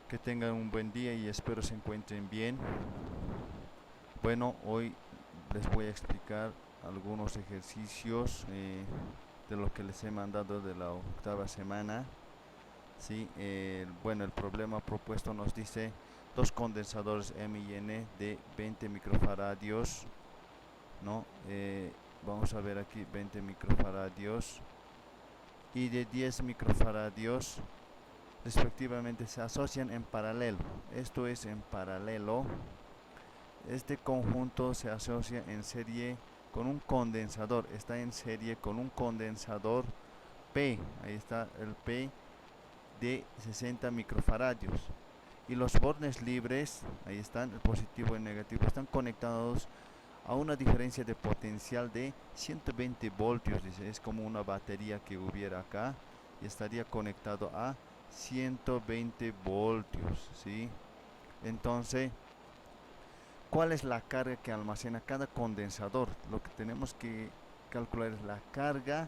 Que tengan un buen día y espero se encuentren bien. Bueno, hoy les voy a explicar algunos ejercicios de lo que les he mandado de la octava semana. Sí, bueno, el problema propuesto nos dice dos condensadores M y N de 20 microfaradios, ¿no? Vamos a ver aquí 20 microfaradios y de 10 microfaradios respectivamente se asocian en paralelo. Esto es en paralelo. Este conjunto se asocia en serie con un condensador. Está en serie con un condensador P. Ahí está el P de 60 microfaradios. Y los bornes libres, ahí están, el positivo y el negativo, están conectados a una diferencia de potencial de 120 voltios. Dice, es como una batería que hubiera acá y estaría conectado a 120 voltios, ¿sí? Entonces, ¿cuál es la carga que almacena cada condensador? Lo que tenemos que calcular es la carga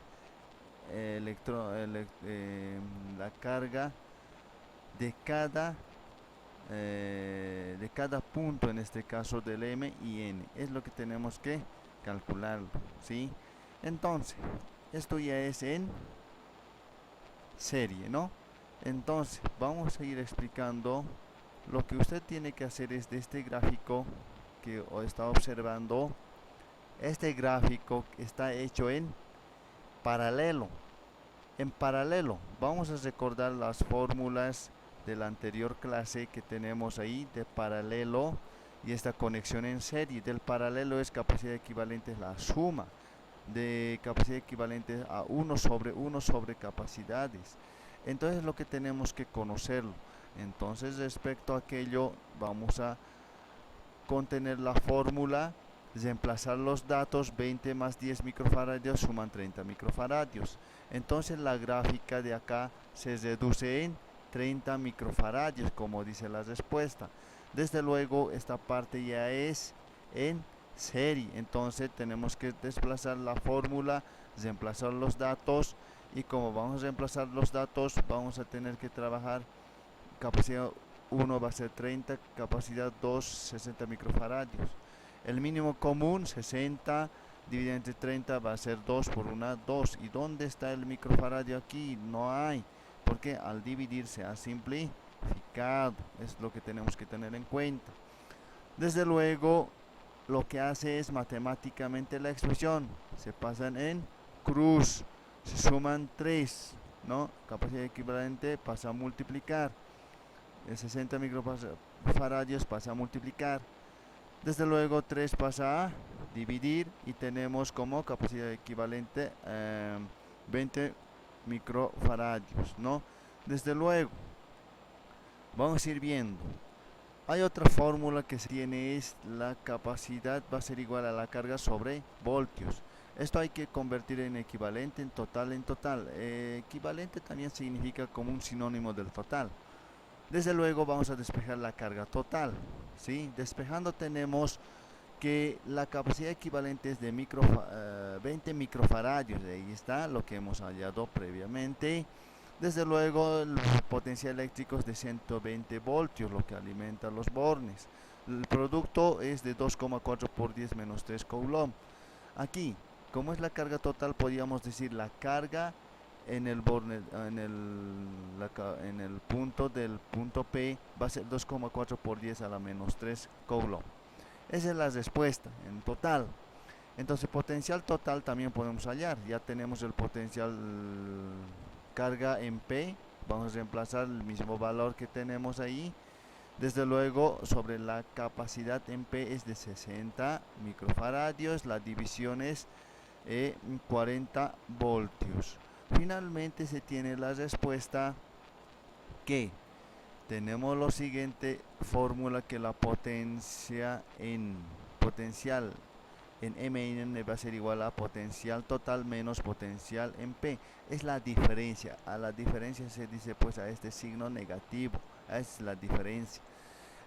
la carga de cada punto, en este caso del M y N. Es lo que tenemos que calcularlo, ¿sí? Entonces, esto ya es en serie, ¿no? Entonces, vamos a ir explicando. Lo que usted tiene que hacer es de este gráfico que está observando. Este gráfico está hecho en paralelo. En paralelo, vamos a recordar las fórmulas de la anterior clase que tenemos ahí de paralelo y esta conexión en serie. Del paralelo es capacidad equivalente, la suma de capacidad equivalente a 1 sobre capacidades. Entonces lo que tenemos que conocerlo. Entonces respecto a aquello vamos a contener la fórmula, reemplazar los datos. 20 más 10 microfaradios suman 30 microfaradios. Entonces la gráfica de acá se reduce en 30 microfaradios, como dice la respuesta. Desde luego esta parte ya es en serie, entonces tenemos que desplazar la fórmula, reemplazar los datos, y como vamos a reemplazar los datos vamos a tener que trabajar. Capacidad 1 va a ser 30, capacidad 2 60 microfaradios. El mínimo común 60 dividido entre 30 va a ser 2 por 1, 2. ¿Y dónde está el microfaradio aquí? No hay, porque al dividir se ha simplificado. Es lo que tenemos que tener en cuenta. Desde luego, lo que hace es matemáticamente la expresión. Se pasan en cruz, se suman 3, ¿no? Capacidad equivalente pasa a multiplicar. El 60 microfaradios pasa a multiplicar. Desde luego 3 pasa a dividir y tenemos como capacidad equivalente 20 microfaradios, ¿no? Desde luego, vamos a ir viendo. Hay otra fórmula que se tiene, es la capacidad va a ser igual a la carga sobre voltios. Esto hay que convertir en equivalente, en total, en total. Equivalente también significa como un sinónimo del total. Desde luego vamos a despejar la carga total, ¿sí? Despejando tenemos que la capacidad equivalente es de 20 microfaradios. Ahí está lo que hemos hallado previamente. Desde luego el potencial eléctrico es de 120 voltios, lo que alimenta los bornes. El producto es de 2,4 por 10 menos 3 coulomb. Aquí, como es la carga total, podríamos decir la carga en el borne, en el punto del punto P va a ser 2,4 por 10 a la menos 3 coulomb. Esa es la respuesta en total. Entonces potencial total también podemos hallar. Ya tenemos el potencial carga en P. Vamos a reemplazar el mismo valor que tenemos ahí. Desde luego sobre la capacidad en P es de 60 microfaradios. La división es 40 voltios. Finalmente se tiene la respuesta que tenemos lo siguiente fórmula, que la potencial en M y N va a ser igual a potencial total menos potencial en P. Es la diferencia. A la diferencia se dice pues a este signo negativo. Esa es la diferencia.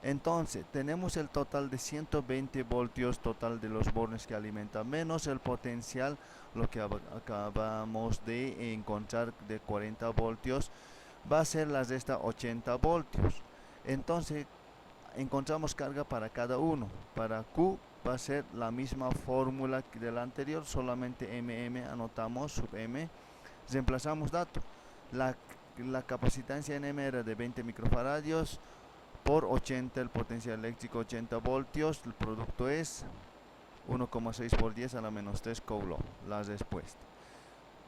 Entonces tenemos el total de 120 voltios total de los bornes que alimentan, menos el potencial, lo que acabamos de encontrar de 40 voltios. va a ser la respuesta 80 voltios. Entonces encontramos carga para cada uno. Para Q va a ser la misma fórmula que de la anterior, solamente MM anotamos, sub M, reemplazamos dato. La capacitancia en M era de 20 microfaradios por 80, el potencial eléctrico 80 voltios, el producto es 1,6 por 10 a la menos 3 Coulomb, la respuesta.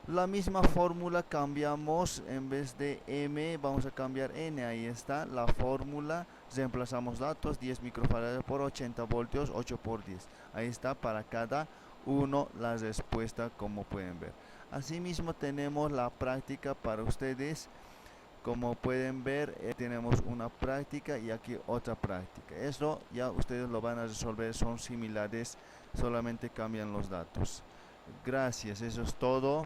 La misma fórmula cambiamos, en vez de M vamos a cambiar N, ahí está la fórmula, reemplazamos datos, 10 microfaradios por 80 voltios, 8 por 10, ahí está para cada uno la respuesta, como pueden ver. Asimismo tenemos la práctica para ustedes, como pueden ver, tenemos una práctica y aquí otra práctica. Eso ya ustedes lo van a resolver, son similares, solamente cambian los datos. Gracias, eso es todo.